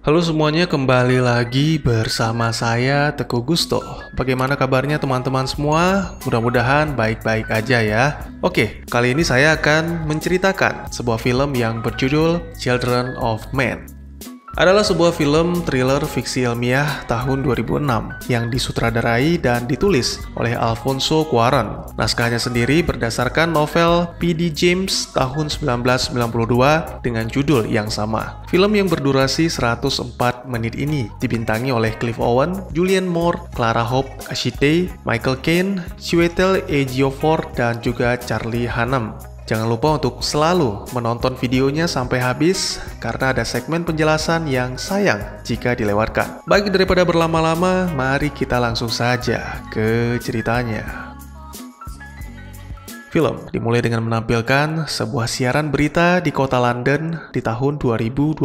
Halo semuanya, kembali lagi bersama saya Teguh Gusto. Bagaimana kabarnya teman-teman semua? Mudah-mudahan baik-baik aja ya. Oke, kali ini saya akan menceritakan sebuah film yang berjudul Children of Men. Adalah sebuah film thriller fiksi ilmiah tahun 2006 yang disutradarai dan ditulis oleh Alfonso Cuarón. Naskahnya sendiri berdasarkan novel P.D. James tahun 1992 dengan judul yang sama. Film yang berdurasi 104 menit ini dibintangi oleh Clive Owen, Julianne Moore, Clara Hope Ashite, Michael Caine, Chiwetel Ejiofor, dan juga Charlie Hunnam. Jangan lupa untuk selalu menonton videonya sampai habis karena ada segmen penjelasan yang sayang jika dilewatkan. Baik daripada berlama-lama, mari kita langsung saja ke ceritanya. Film dimulai dengan menampilkan sebuah siaran berita di kota London di tahun 2027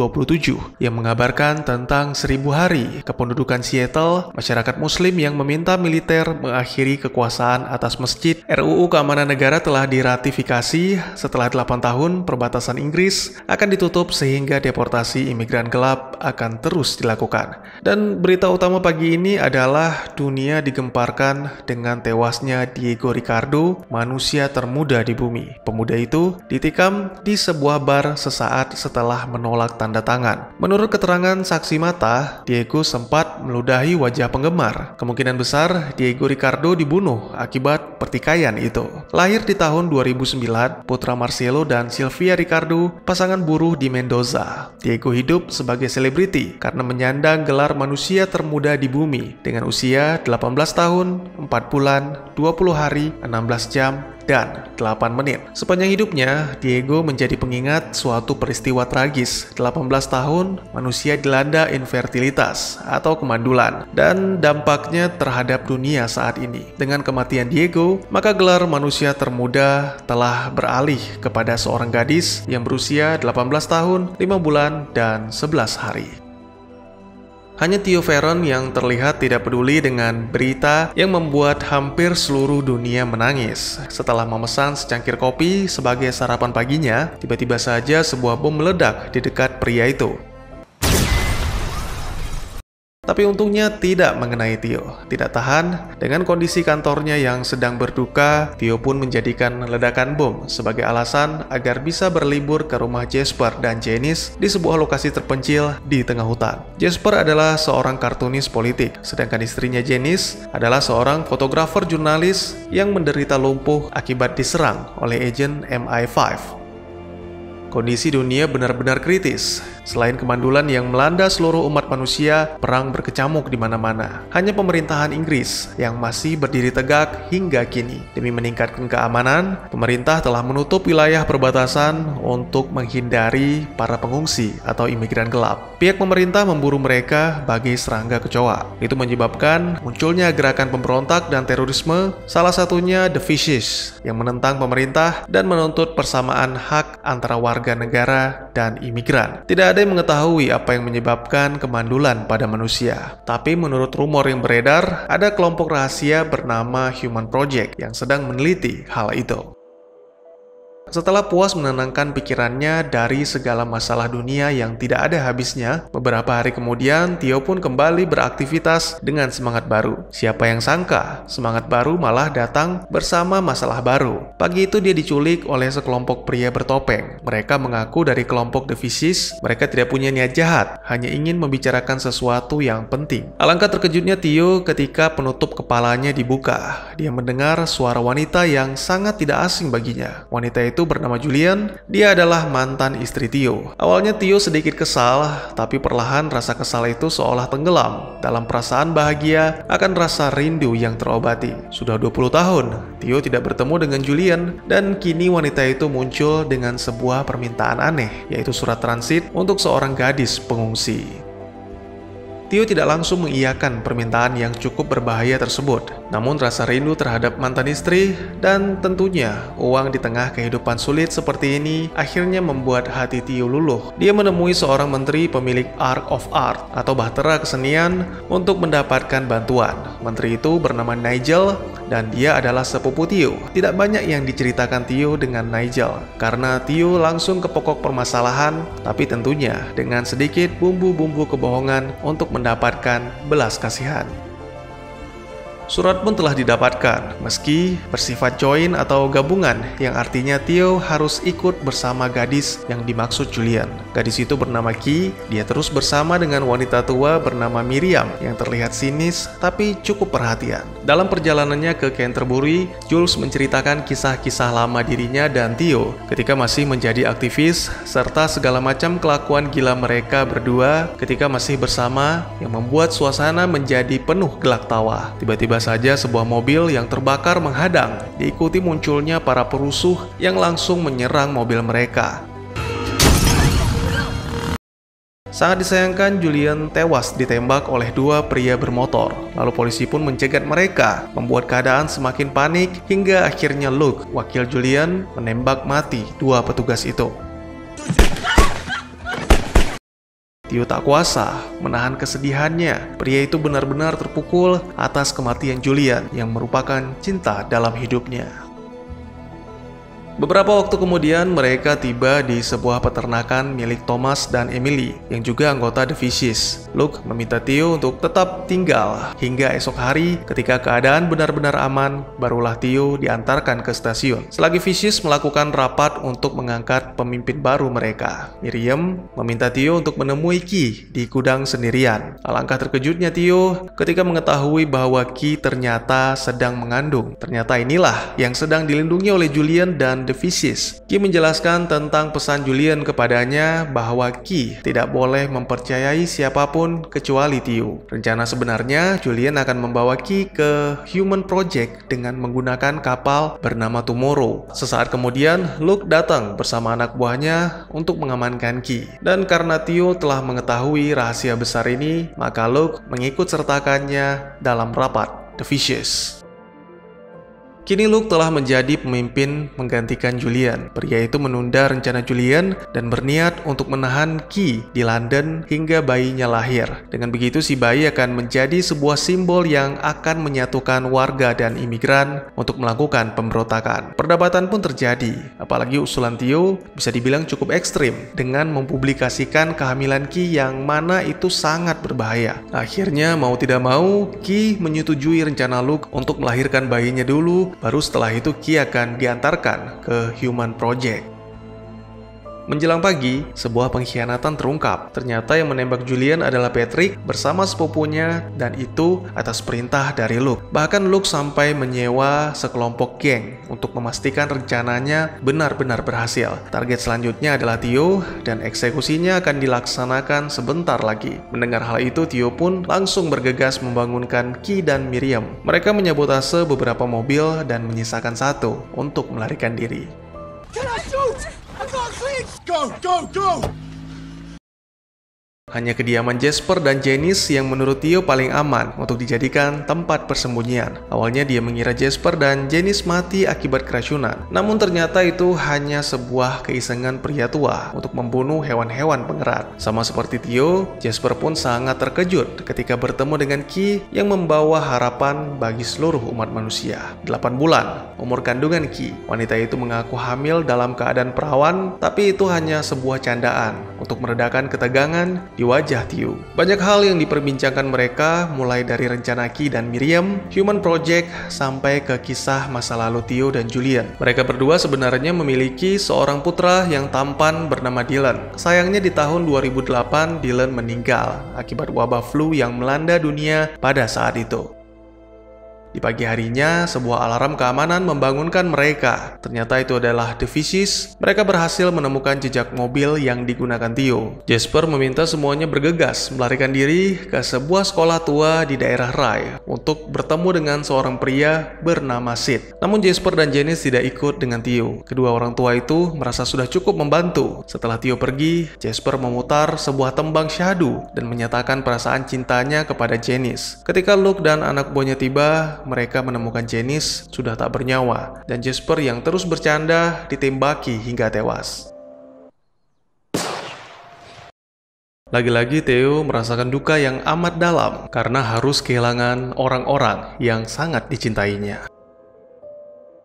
yang mengabarkan tentang 1000 hari kependudukan Seattle, masyarakat muslim yang meminta militer mengakhiri kekuasaan atas masjid. RUU Keamanan Negara telah diratifikasi setelah 8 tahun perbatasan Inggris akan ditutup sehingga deportasi imigran gelap akan terus dilakukan. Dan berita utama pagi ini adalah dunia digemparkan dengan tewasnya Diego Ricardo, manusia termuda di bumi. Pemuda itu ditikam di sebuah bar sesaat setelah menolak tanda tangan. Menurut keterangan saksi mata, Diego sempat meludahi wajah penggemar. Kemungkinan besar Diego Ricardo dibunuh akibat pertikaian itu. Lahir di tahun 2009, putra Marcelo dan Sylvia Ricardo, pasangan buruh di Mendoza. Diego hidup sebagai selebriti karena menyandang gelar manusia termuda di bumi dengan usia 18 tahun, 4 bulan, 20 hari, 16 jam, dan 8 menit. Sepanjang hidupnya, Diego menjadi pengingat suatu peristiwa tragis. 18 tahun, manusia dilanda infertilitas atau kemandulan dan dampaknya terhadap dunia saat ini. Dengan kematian Diego, maka gelar manusia termuda telah beralih kepada seorang gadis yang berusia 18 tahun, 5 bulan, dan 11 hari. Hanya Theo Feron yang terlihat tidak peduli dengan berita yang membuat hampir seluruh dunia menangis. Setelah memesan secangkir kopi sebagai sarapan paginya, tiba-tiba saja sebuah bom meledak di dekat pria itu. Tapi untungnya tidak mengenai Theo. Tidak tahan dengan kondisi kantornya yang sedang berduka, Theo pun menjadikan ledakan bom sebagai alasan agar bisa berlibur ke rumah Jasper dan Janice di sebuah lokasi terpencil di tengah hutan. Jasper adalah seorang kartunis politik, sedangkan istrinya Janice adalah seorang fotografer jurnalis yang menderita lumpuh akibat diserang oleh agen MI5. Kondisi dunia benar-benar kritis. Selain kemandulan yang melanda seluruh umat manusia, perang berkecamuk di mana-mana. Hanya pemerintahan Inggris yang masih berdiri tegak hingga kini. Demi meningkatkan keamanan, pemerintah telah menutup wilayah perbatasan untuk menghindari para pengungsi atau imigran gelap. Pihak pemerintah memburu mereka bagai serangga kecoa. Itu menyebabkan munculnya gerakan pemberontak dan terorisme, salah satunya The Fishes, yang menentang pemerintah dan menuntut persamaan hak antara warga negara dan imigran. Tidak ada yang mengetahui apa yang menyebabkan kemandulan pada manusia. Tapi menurut rumor yang beredar, ada kelompok rahasia bernama Human Project yang sedang meneliti hal itu. Setelah puas menenangkan pikirannya dari segala masalah dunia yang tidak ada habisnya, beberapa hari kemudian Theo pun kembali beraktivitas dengan semangat baru. Siapa yang sangka, semangat baru malah datang bersama masalah baru. Pagi itu dia diculik oleh sekelompok pria bertopeng. Mereka mengaku dari kelompok The Fishes. Mereka tidak punya niat jahat, hanya ingin membicarakan sesuatu yang penting. Alangkah terkejutnya Theo ketika penutup kepalanya dibuka. Dia mendengar suara wanita yang sangat tidak asing baginya. Wanita itu bernama Julian. Dia adalah mantan istri Theo. Awalnya Theo sedikit kesal, tapi perlahan rasa kesal itu seolah tenggelam dalam perasaan bahagia akan rasa rindu yang terobati. Sudah 20 tahun, Theo tidak bertemu dengan Julian, dan kini wanita itu muncul dengan sebuah permintaan aneh, yaitu surat transit untuk seorang gadis pengungsi. Theo tidak langsung mengiyakan permintaan yang cukup berbahaya tersebut. Namun rasa rindu terhadap mantan istri dan tentunya uang di tengah kehidupan sulit seperti ini akhirnya membuat hati Theo luluh. Dia menemui seorang menteri pemilik Art of Art atau bahtera kesenian untuk mendapatkan bantuan. Menteri itu bernama Nigel dan dia adalah sepupu Theo. Tidak banyak yang diceritakan Theo dengan Nigel, karena Theo langsung ke pokok permasalahan, tapi tentunya dengan sedikit bumbu-bumbu kebohongan untuk mendapatkan belas kasihan. Surat pun telah didapatkan, meski bersifat join atau gabungan, yang artinya Theo harus ikut bersama gadis yang dimaksud Julian. Gadis itu bernama Key, dia terus bersama dengan wanita tua bernama Miriam yang terlihat sinis tapi cukup perhatian. Dalam perjalanannya ke Canterbury, Jules menceritakan kisah-kisah lama dirinya dan Theo ketika masih menjadi aktivis, serta segala macam kelakuan gila mereka berdua ketika masih bersama yang membuat suasana menjadi penuh gelak tawa. Tiba-tiba saja sebuah mobil yang terbakar menghadang, diikuti munculnya para perusuh yang langsung menyerang mobil mereka. Sangat disayangkan Julian tewas ditembak oleh dua pria bermotor. Lalu polisi pun mencegat mereka, membuat keadaan semakin panik hingga akhirnya Luke, wakil Julian, menembak mati dua petugas itu. Theo tak kuasa menahan kesedihannya. Pria itu benar-benar terpukul atas kematian Julian yang merupakan cinta dalam hidupnya. Beberapa waktu kemudian mereka tiba di sebuah peternakan milik Thomas dan Emily yang juga anggota The Fishes. Luke meminta Theo untuk tetap tinggal hingga esok hari. Ketika keadaan benar-benar aman, barulah Theo diantarkan ke stasiun. Selagi Fishes melakukan rapat untuk mengangkat pemimpin baru mereka, Miriam meminta Theo untuk menemui Key di gudang sendirian. Alangkah terkejutnya Theo ketika mengetahui bahwa Key ternyata sedang mengandung. Ternyata inilah yang sedang dilindungi oleh Julian dan The Fishes. Key menjelaskan tentang pesan Julian kepadanya bahwa Key tidak boleh mempercayai siapapun kecuali Theo. Rencana sebenarnya Julian akan membawa Key ke Human Project dengan menggunakan kapal bernama Tomorrow. Sesaat kemudian Luke datang bersama anak buahnya untuk mengamankan Key. Dan karena Theo telah mengetahui rahasia besar ini, maka Luke mengikut sertakannya dalam rapat The Fishes. Kini Luke telah menjadi pemimpin menggantikan Julian. Pria itu menunda rencana Julian dan berniat untuk menahan Key di London hingga bayinya lahir. Dengan begitu si bayi akan menjadi sebuah simbol yang akan menyatukan warga dan imigran untuk melakukan pemberontakan. Perdebatan pun terjadi, apalagi usulan Theo bisa dibilang cukup ekstrim dengan mempublikasikan kehamilan Key yang mana itu sangat berbahaya. Akhirnya mau tidak mau, Key menyetujui rencana Luke untuk melahirkan bayinya dulu. Baru setelah itu Key akan diantarkan ke Human Project. Menjelang pagi, sebuah pengkhianatan terungkap. Ternyata yang menembak Julian adalah Patrick bersama sepupunya, dan itu atas perintah dari Luke. Bahkan Luke sampai menyewa sekelompok geng untuk memastikan rencananya benar-benar berhasil. Target selanjutnya adalah Theo, dan eksekusinya akan dilaksanakan sebentar lagi. Mendengar hal itu, Theo pun langsung bergegas membangunkan Key dan Miriam. Mereka menyabotase beberapa mobil dan menyisakan satu untuk melarikan diri. Go, go, go! Hanya kediaman Jasper dan Janice yang menurut Theo paling aman untuk dijadikan tempat persembunyian. Awalnya dia mengira Jasper dan Janice mati akibat keracunan. Namun ternyata itu hanya sebuah keisengan pria tua untuk membunuh hewan-hewan pengerat. Sama seperti Theo, Jasper pun sangat terkejut ketika bertemu dengan Key yang membawa harapan bagi seluruh umat manusia. 8 bulan, umur kandungan Key. Wanita itu mengaku hamil dalam keadaan perawan, tapi itu hanya sebuah candaan untuk meredakan ketegangan di wajah Theo. Banyak hal yang diperbincangkan mereka, mulai dari rencana Key dan Miriam, Human Project, sampai ke kisah masa lalu Theo dan Julian. Mereka berdua sebenarnya memiliki seorang putra yang tampan bernama Dylan. Sayangnya di tahun 2008 Dylan meninggal akibat wabah flu yang melanda dunia pada saat itu. Di pagi harinya, sebuah alarm keamanan membangunkan mereka. Ternyata itu adalah The Fishes. Mereka berhasil menemukan jejak mobil yang digunakan Theo. Jasper meminta semuanya bergegas melarikan diri ke sebuah sekolah tua di daerah Rye untuk bertemu dengan seorang pria bernama Sid. Namun Jasper dan Janice tidak ikut dengan Theo. Kedua orang tua itu merasa sudah cukup membantu. Setelah Theo pergi, Jasper memutar sebuah tembang syahdu dan menyatakan perasaan cintanya kepada Janice. Ketika Luke dan anak buahnya tiba, mereka menemukan Janice sudah tak bernyawa, dan Jasper yang terus bercanda ditembaki hingga tewas. Lagi-lagi Theo merasakan duka yang amat dalam karena harus kehilangan orang-orang yang sangat dicintainya.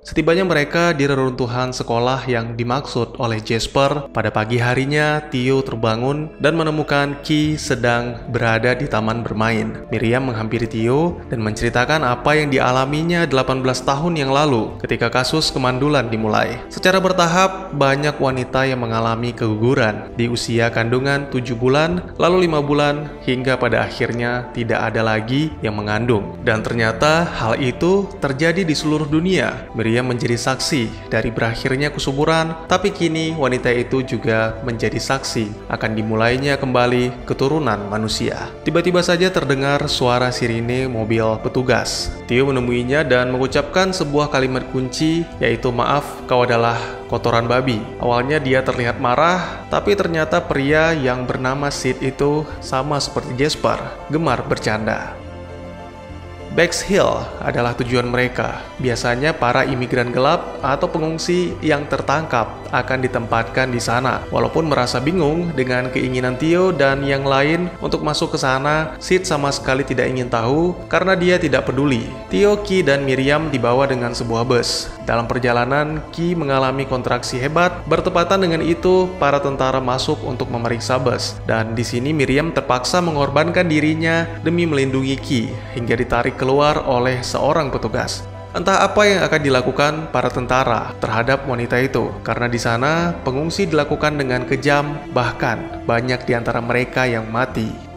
Setibanya mereka di reruntuhan sekolah yang dimaksud oleh Jasper, pada pagi harinya Theo terbangun dan menemukan Key sedang berada di taman bermain. Miriam menghampiri Theo dan menceritakan apa yang dialaminya 18 tahun yang lalu ketika kasus kemandulan dimulai. Secara bertahap, banyak wanita yang mengalami keguguran di usia kandungan 7 bulan, lalu 5 bulan, hingga pada akhirnya tidak ada lagi yang mengandung. Dan ternyata hal itu terjadi di seluruh dunia. Miriam menjadi saksi dari berakhirnya kesuburan, tapi kini wanita itu juga menjadi saksi akan dimulainya kembali keturunan manusia. Tiba-tiba saja terdengar suara sirine mobil petugas. Theo menemuinya dan mengucapkan sebuah kalimat kunci, yaitu "Maaf, kau adalah kotoran babi." Awalnya dia terlihat marah, tapi ternyata pria yang bernama Sid itu sama seperti Jasper, gemar bercanda. Bexhill adalah tujuan mereka. Biasanya para imigran gelap atau pengungsi yang tertangkap akan ditempatkan di sana. Walaupun merasa bingung dengan keinginan Theo dan yang lain untuk masuk ke sana, Sid sama sekali tidak ingin tahu karena dia tidak peduli. Theo, Key, dan Miriam dibawa dengan sebuah bus. Dalam perjalanan, Key mengalami kontraksi hebat. Bertepatan dengan itu, para tentara masuk untuk memeriksa bus. Dan di sini Miriam terpaksa mengorbankan dirinya demi melindungi Key hingga ditarik keluar oleh seorang petugas. Entah apa yang akan dilakukan para tentara terhadap wanita itu, karena di sana pengungsi dilakukan dengan kejam, bahkan banyak di antara mereka yang mati.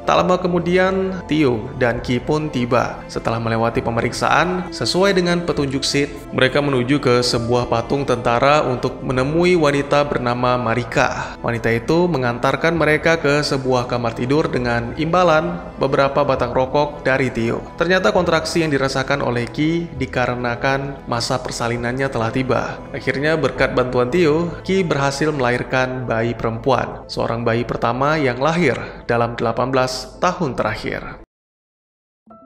Tak lama kemudian, Theo dan Key pun tiba. Setelah melewati pemeriksaan, sesuai dengan petunjuk Sid, mereka menuju ke sebuah patung tentara untuk menemui wanita bernama Marika. Wanita itu mengantarkan mereka ke sebuah kamar tidur dengan imbalan beberapa batang rokok dari Theo. Ternyata kontraksi yang dirasakan oleh Key dikarenakan masa persalinannya telah tiba. Akhirnya berkat bantuan Theo, Key berhasil melahirkan bayi perempuan, seorang bayi pertama yang lahir dalam 18 tahun terakhir.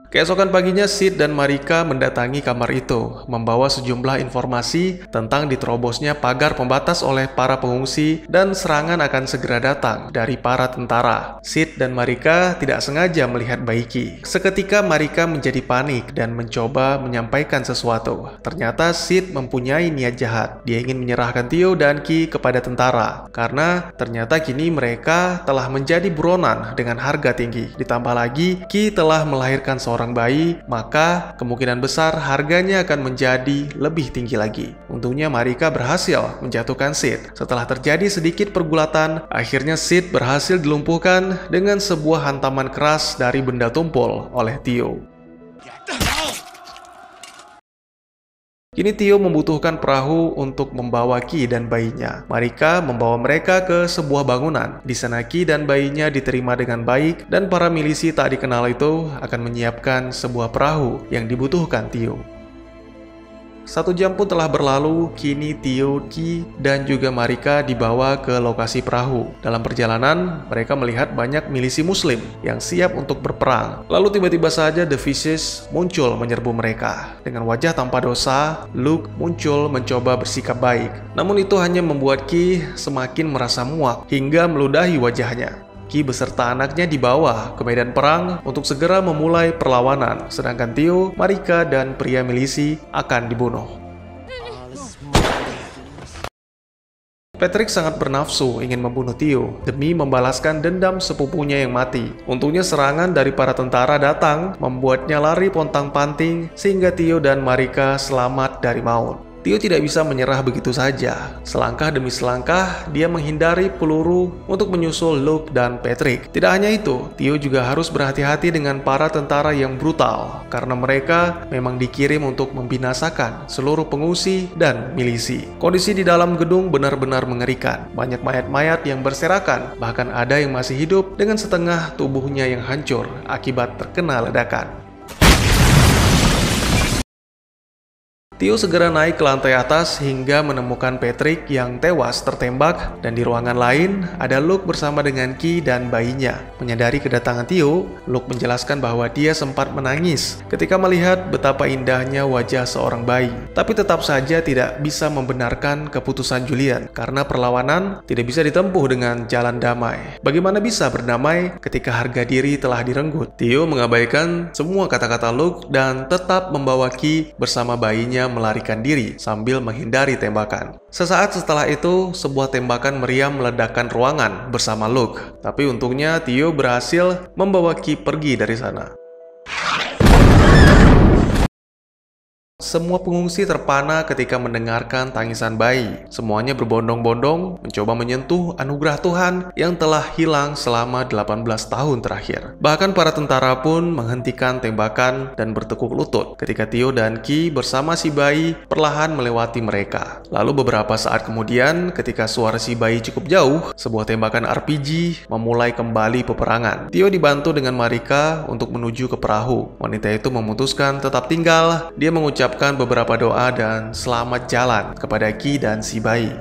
Keesokan paginya, Sid dan Marika mendatangi kamar itu, membawa sejumlah informasi tentang diterobosnya pagar pembatas oleh para pengungsi dan serangan akan segera datang dari para tentara. Sid dan Marika tidak sengaja melihat bayi Key. Seketika Marika menjadi panik dan mencoba menyampaikan sesuatu. Ternyata Sid mempunyai niat jahat. Dia ingin menyerahkan Theo dan Key kepada tentara, karena ternyata kini mereka telah menjadi buronan dengan harga tinggi. Ditambah lagi, Key telah melahirkan seorang bayi, maka kemungkinan besar harganya akan menjadi lebih tinggi lagi. Untungnya Marika berhasil menjatuhkan Sid. Setelah terjadi sedikit pergulatan, akhirnya Sid berhasil dilumpuhkan dengan sebuah hantaman keras dari benda tumpul oleh Theo. Kini Theo membutuhkan perahu untuk membawa Key dan bayinya. Marika membawa mereka ke sebuah bangunan. Di sana Key dan bayinya diterima dengan baik, dan para milisi tak dikenal itu akan menyiapkan sebuah perahu yang dibutuhkan Theo. 1 jam pun telah berlalu, kini Theo, Key, dan juga Marika dibawa ke lokasi perahu. Dalam perjalanan, mereka melihat banyak milisi muslim yang siap untuk berperang. Lalu tiba-tiba saja The Fishes muncul menyerbu mereka. Dengan wajah tanpa dosa, Luke muncul mencoba bersikap baik. Namun itu hanya membuat Key semakin merasa muak hingga meludahi wajahnya. Key beserta anaknya dibawa ke medan perang untuk segera memulai perlawanan, sedangkan Theo, Marika, dan pria milisi akan dibunuh. Patrick sangat bernafsu ingin membunuh Theo demi membalaskan dendam sepupunya yang mati. Untungnya serangan dari para tentara datang, membuatnya lari pontang-panting sehingga Theo dan Marika selamat dari maut. Theo tidak bisa menyerah begitu saja. Selangkah demi selangkah, dia menghindari peluru untuk menyusul Luke dan Patrick. Tidak hanya itu, Theo juga harus berhati-hati dengan para tentara yang brutal, karena mereka memang dikirim untuk membinasakan seluruh pengungsi dan milisi. Kondisi di dalam gedung benar-benar mengerikan. Banyak mayat-mayat yang berserakan, bahkan ada yang masih hidup dengan setengah tubuhnya yang hancur akibat terkena ledakan. Theo segera naik ke lantai atas hingga menemukan Patrick yang tewas tertembak, dan di ruangan lain ada Luke bersama dengan Key dan bayinya. Menyadari kedatangan Theo, Luke menjelaskan bahwa dia sempat menangis ketika melihat betapa indahnya wajah seorang bayi. Tapi tetap saja tidak bisa membenarkan keputusan Julian karena perlawanan tidak bisa ditempuh dengan jalan damai. Bagaimana bisa berdamai ketika harga diri telah direnggut? Theo mengabaikan semua kata-kata Luke dan tetap membawa Key bersama bayinya keduanya melarikan diri sambil menghindari tembakan. Sesaat setelah itu, sebuah tembakan meriam meledakkan ruangan bersama Luke. Tapi untungnya Theo berhasil membawa Ki pergi dari sana. Semua pengungsi terpana ketika mendengarkan tangisan bayi. Semuanya berbondong-bondong mencoba menyentuh anugerah Tuhan yang telah hilang selama 18 tahun terakhir. Bahkan para tentara pun menghentikan tembakan dan bertekuk lutut ketika Theo dan Ki bersama si bayi perlahan melewati mereka. Lalu beberapa saat kemudian, ketika suara si bayi cukup jauh, sebuah tembakan RPG memulai kembali peperangan. Theo dibantu dengan Marika untuk menuju ke perahu. Wanita itu memutuskan tetap tinggal. Dia mengucapkan beberapa doa dan selamat jalan kepada Ki dan si bayi.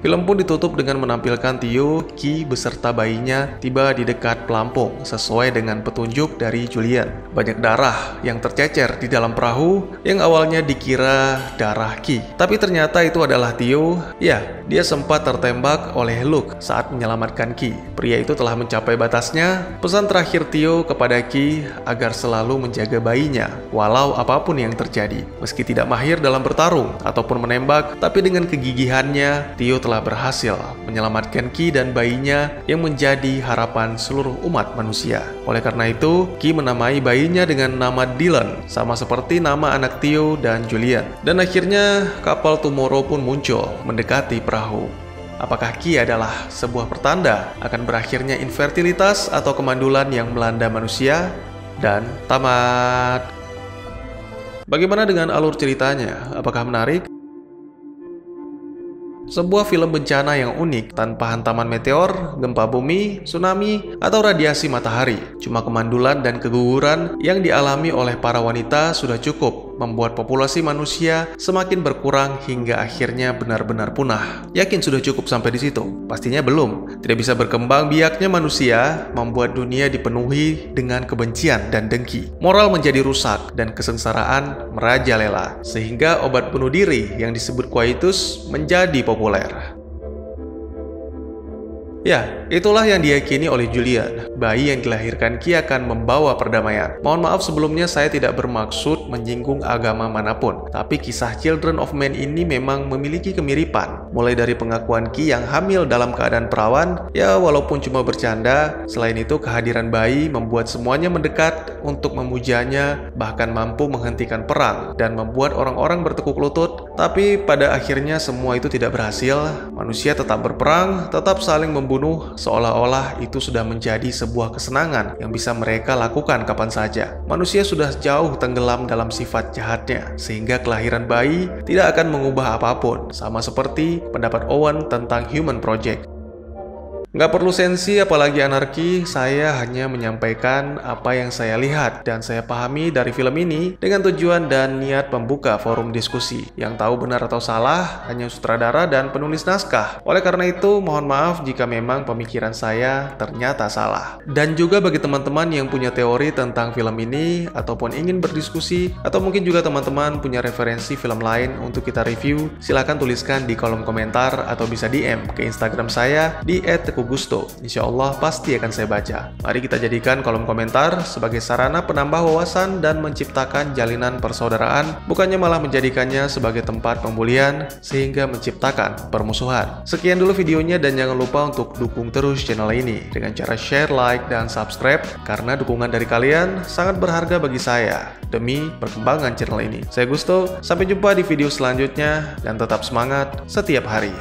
Film pun ditutup dengan menampilkan Theo, Ki beserta bayinya tiba di dekat pelampung sesuai dengan petunjuk dari Julian. Banyak darah yang tercecer di dalam perahu yang awalnya dikira darah Ki. Tapi ternyata itu adalah Theo. Ya, dia sempat tertembak oleh Luke saat menyelamatkan Ki. Pria itu telah mencapai batasnya. Pesan terakhir Theo kepada Ki agar selalu menjaga bayinya walau apapun yang terjadi. Meski tidak mahir dalam bertarung ataupun menembak, tapi dengan kegigihannya Theo telah berhasil menyelamatkan Ki dan bayinya yang menjadi harapan seluruh umat manusia. Oleh karena itu, Ki menamai bayinya dengan nama Dylan, sama seperti nama anak Theo dan Julian. Dan akhirnya kapal Tomorrow pun muncul mendekati perahu. Apakah Ki adalah sebuah pertanda akan berakhirnya infertilitas atau kemandulan yang melanda manusia? Dan tamat. Bagaimana dengan alur ceritanya? Apakah menarik? Sebuah film bencana yang unik tanpa hantaman meteor, gempa bumi, tsunami, atau radiasi matahari. Cuma kemandulan dan keguguran yang dialami oleh para wanita sudah cukup membuat populasi manusia semakin berkurang hingga akhirnya benar-benar punah. Yakin sudah cukup sampai di situ? Pastinya belum. Tidak bisa berkembang biaknya manusia membuat dunia dipenuhi dengan kebencian dan dengki. Moral menjadi rusak dan kesengsaraan merajalela. Sehingga obat bunuh diri yang disebut coitus menjadi populer. Ya, itulah yang diyakini oleh Julian. Bayi yang dilahirkan Ki akan membawa perdamaian. Mohon maaf sebelumnya saya tidak bermaksud menyinggung agama manapun. Tapi kisah Children of Men ini memang memiliki kemiripan. Mulai dari pengakuan Ki yang hamil dalam keadaan perawan, ya walaupun cuma bercanda. Selain itu kehadiran bayi membuat semuanya mendekat untuk memujanya, bahkan mampu menghentikan perang dan membuat orang-orang bertekuk lutut. Tapi pada akhirnya semua itu tidak berhasil. Manusia tetap berperang, tetap saling membunuh, seolah-olah itu sudah menjadi sebuah kesenangan yang bisa mereka lakukan kapan saja. Manusia sudah jauh tenggelam dalam sifat jahatnya, sehingga kelahiran bayi tidak akan mengubah apapun, sama seperti pendapat Owen tentang Human Project. Nggak perlu sensi apalagi anarki, saya hanya menyampaikan apa yang saya lihat dan saya pahami dari film ini dengan tujuan dan niat membuka forum diskusi. Yang tahu benar atau salah hanya sutradara dan penulis naskah. Oleh karena itu, mohon maaf jika memang pemikiran saya ternyata salah. Dan juga bagi teman-teman yang punya teori tentang film ini ataupun ingin berdiskusi, atau mungkin juga teman-teman punya referensi film lain untuk kita review, silahkan tuliskan di kolom komentar atau bisa DM ke Instagram saya di @gusto. Insya Allah pasti akan saya baca. Mari kita jadikan kolom komentar sebagai sarana penambah wawasan dan menciptakan jalinan persaudaraan, bukannya malah menjadikannya sebagai tempat pembulian sehingga menciptakan permusuhan. Sekian dulu videonya dan jangan lupa untuk dukung terus channel ini dengan cara share, like, dan subscribe karena dukungan dari kalian sangat berharga bagi saya demi perkembangan channel ini. Saya Gusto, sampai jumpa di video selanjutnya dan tetap semangat setiap hari.